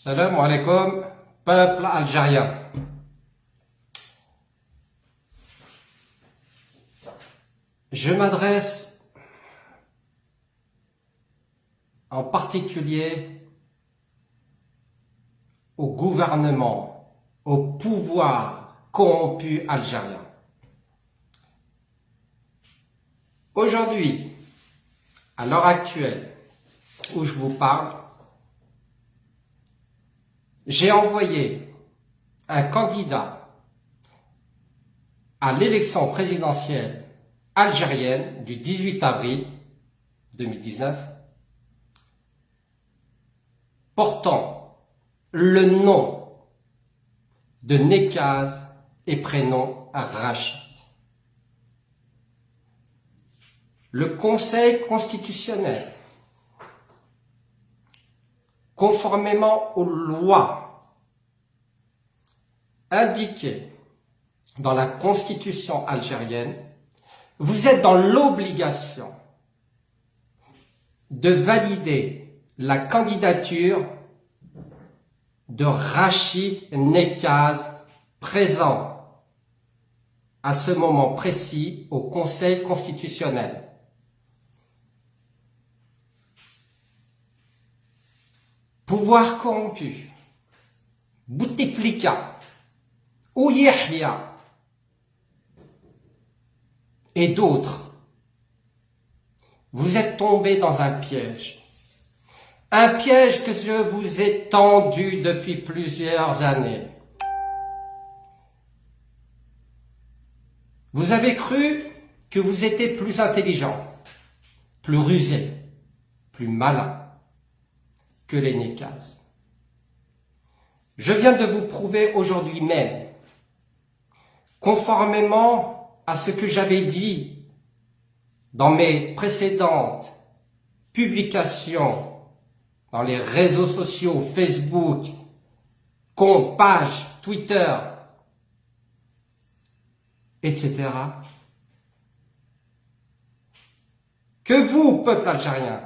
Salam alaikum, peuple algérien. Je m'adresse en particulier au gouvernement, au pouvoir corrompu algérien. Aujourd'hui, à l'heure actuelle où je vous parle, j'ai envoyé un candidat à l'élection présidentielle algérienne du 18 avril 2019 portant le nom de Nekaz et prénom Rachid. Le Conseil constitutionnel, conformément aux lois indiquées dans la Constitution algérienne, vous êtes dans l'obligation de valider la candidature de Rachid Nekaz, présent à ce moment précis au Conseil constitutionnel. Pouvoir corrompu, Bouteflika, ou Yahya et d'autres, vous êtes tombés dans un piège que je vous ai tendu depuis plusieurs années. Vous avez cru que vous étiez plus intelligent, plus rusé, plus malin que les Nekaz. Je viens de vous prouver aujourd'hui même, conformément à ce que j'avais dit dans mes précédentes publications, dans les réseaux sociaux, Facebook, compte, page, Twitter, etc., que vous, peuple algérien,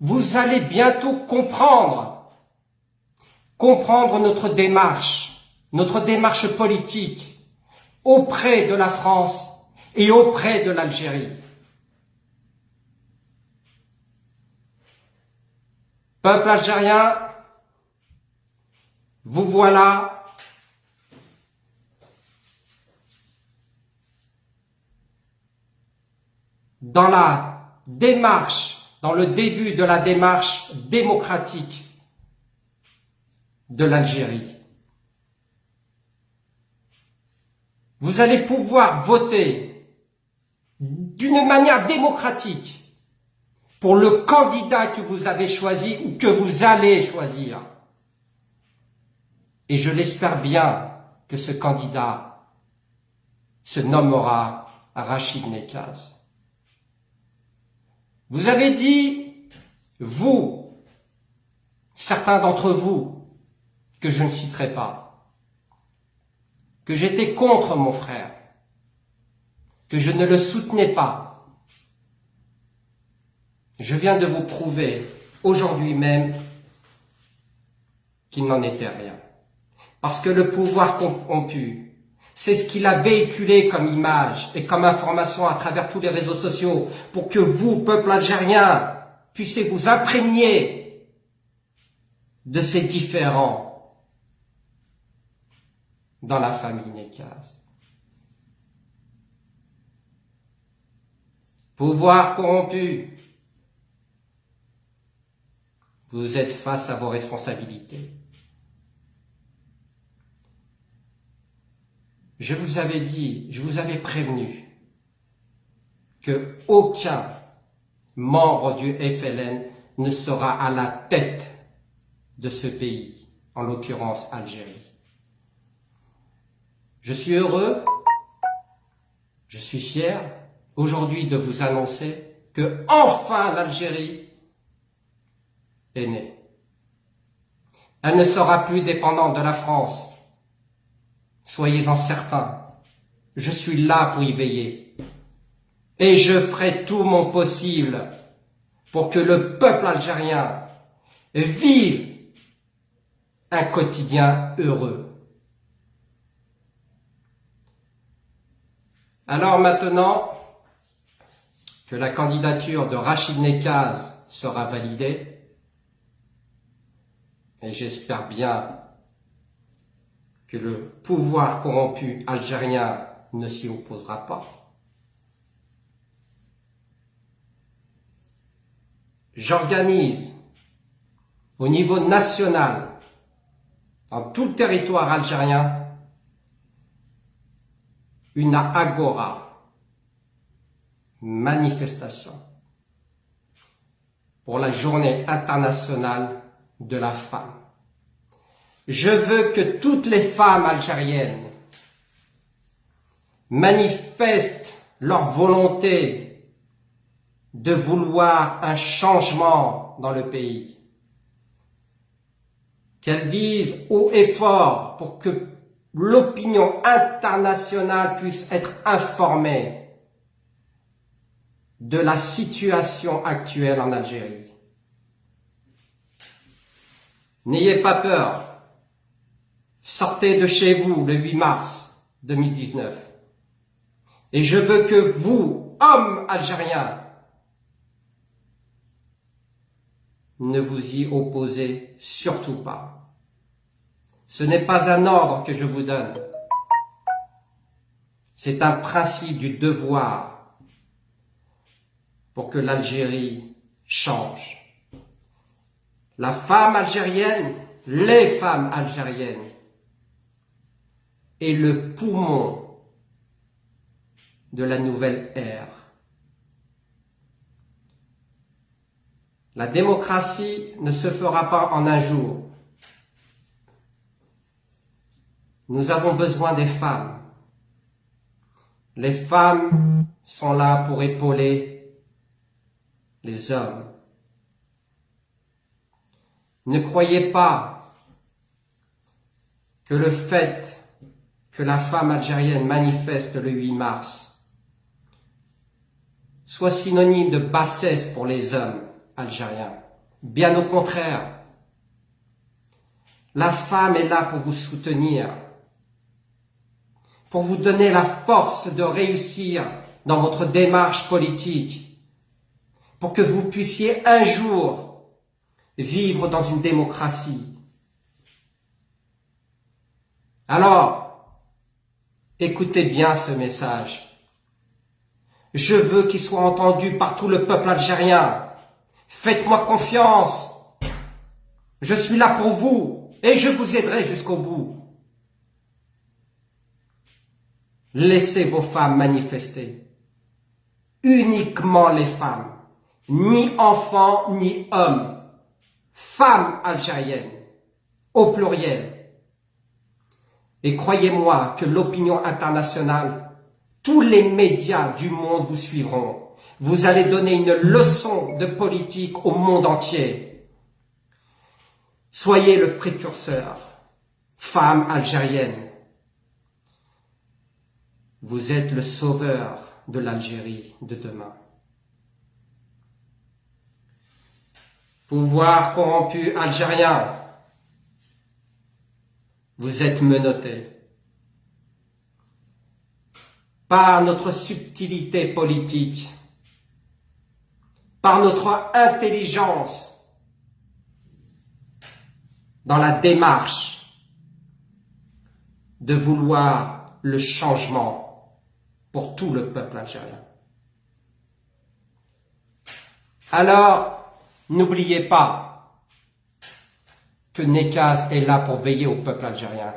vous allez bientôt comprendre notre démarche politique auprès de la France et auprès de l'Algérie. Peuple algérien, vous voilà dans le début de la démarche démocratique de l'Algérie. Vous allez pouvoir voter d'une manière démocratique pour le candidat que vous avez choisi ou que vous allez choisir. Et je l'espère bien que ce candidat se nommera Rachid Nekaz. Vous avez dit, vous, certains d'entre vous, que je ne citerai pas, que j'étais contre mon frère, que je ne le soutenais pas. Je viens de vous prouver aujourd'hui même qu'il n'en était rien. Parce que le pouvoir corrompu, c'est ce qu'il a véhiculé comme image et comme information à travers tous les réseaux sociaux pour que vous, peuple algérien, puissiez vous imprégner de ces différends dans la famille Nekaz. Pouvoir corrompu, vous êtes face à vos responsabilités. Je vous avais dit, je vous avais prévenu que aucun membre du FLN ne sera à la tête de ce pays, en l'occurrence Algérie. Je suis heureux, je suis fier aujourd'hui de vous annoncer que enfin l'Algérie est née. Elle ne sera plus dépendante de la France. Soyez-en certains, je suis là pour y veiller. Et je ferai tout mon possible pour que le peuple algérien vive un quotidien heureux. Alors maintenant que la candidature de Rachid Nekaz sera validée, et j'espère bien que le pouvoir corrompu algérien ne s'y opposera pas, j'organise au niveau national, dans tout le territoire algérien, une agora, manifestation, pour la journée internationale de la femme. Je veux que toutes les femmes algériennes manifestent leur volonté de vouloir un changement dans le pays. Qu'elles disent haut et fort pour que l'opinion internationale puisse être informée de la situation actuelle en Algérie. N'ayez pas peur. Sortez de chez vous le 8 mars 2019. Et je veux que vous, hommes algériens, ne vous y opposez surtout pas. Ce n'est pas un ordre que je vous donne. C'est un principe du devoir pour que l'Algérie change. La femme algérienne, les femmes algériennes, est le poumon de la nouvelle ère. La démocratie ne se fera pas en un jour. Nous avons besoin des femmes. Les femmes sont là pour épauler les hommes. Ne croyez pas que le fait que la femme algérienne manifeste le 8 mars soit synonyme de bassesse pour les hommes algériens. Bien au contraire, la femme est là pour vous soutenir, pour vous donner la force de réussir dans votre démarche politique, pour que vous puissiez un jour vivre dans une démocratie. Alors, écoutez bien ce message. Je veux qu'il soit entendu par tout le peuple algérien. Faites-moi confiance. Je suis là pour vous et je vous aiderai jusqu'au bout. Laissez vos femmes manifester. Uniquement les femmes. Ni enfants, ni hommes. Femmes algériennes. Au pluriel. Et croyez-moi que l'opinion internationale, tous les médias du monde vous suivront. Vous allez donner une leçon de politique au monde entier. Soyez le précurseur. Femmes algériennes. Vous êtes le sauveur de l'Algérie de demain. Pouvoir corrompu algérien. Vous êtes menottés par notre subtilité politique, par notre intelligence dans la démarche de vouloir le changement pour tout le peuple algérien. Alors, n'oubliez pas que Nekaz est là pour veiller au peuple algérien.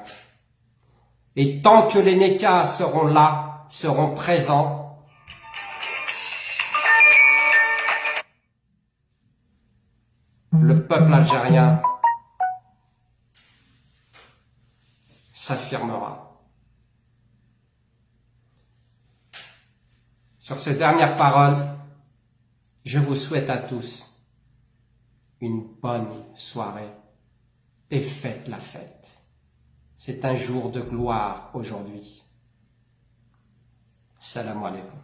Et tant que les Nekaz seront là, seront présents, le peuple algérien s'affirmera. Sur ces dernières paroles, je vous souhaite à tous une bonne soirée et faites la fête. C'est un jour de gloire aujourd'hui. Salam alaikum.